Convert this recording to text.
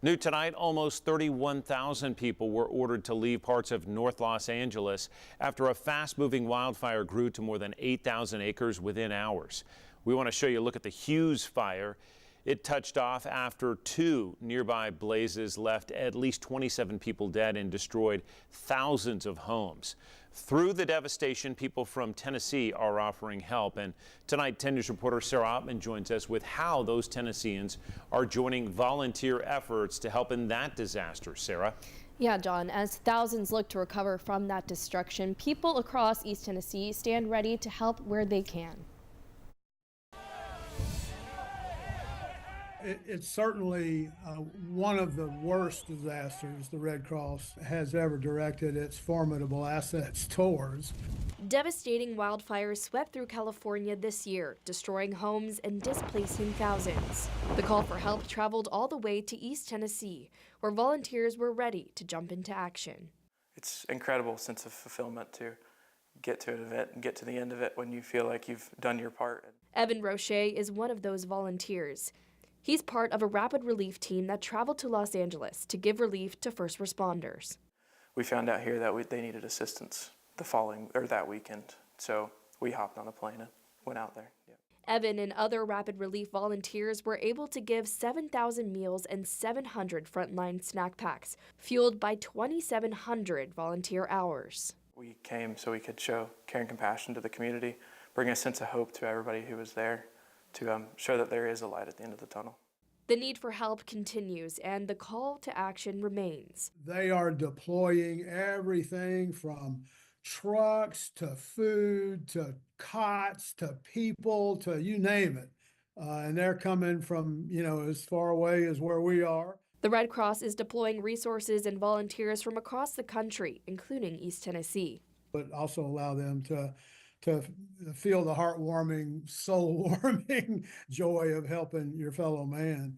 New tonight, almost 31,000 people were ordered to leave parts of North Los Angeles after a fast-moving wildfire grew to more than 8,000 acres within hours. We want to show you a look at the Hughes fire. It touched off after two nearby blazes left at least 27 people dead and destroyed thousands of homes. Through the devastation, people from Tennessee are offering help. And tonight, 10 News reporter Sarah Ottman joins us with how those Tennesseans are joining volunteer efforts to help in that disaster. Sarah? Yeah, John, as thousands look to recover from that destruction, people across East Tennessee stand ready to help where they can. It's certainly one of the worst disasters the Red Cross has ever directed its formidable assets towards. Devastating wildfires swept through California this year, destroying homes and displacing thousands. The call for help traveled all the way to East Tennessee, where volunteers were ready to jump into action. It's an incredible sense of fulfillment to get to an event and get to the end of it when you feel like you've done your part. Evan Roche is one of those volunteers. He's part of a rapid relief team that traveled to Los Angeles to give relief to first responders. We found out here that they needed assistance that weekend, so we hopped on a plane and went out there. Yeah. Evan and other rapid relief volunteers were able to give 7,000 meals and 700 frontline snack packs, fueled by 2,700 volunteer hours. We came so we could show care and compassion to the community, bring a sense of hope to everybody who was there, to show that there is a light at the end of the tunnel. The need for help continues, and the call to action remains. They are deploying everything from trucks to food to cots to people to you name it. And they're coming from, as far away as where we are. The Red Cross is deploying resources and volunteers from across the country, including East Tennessee. But also allow them to feel the heartwarming, soul-warming joy of helping your fellow man.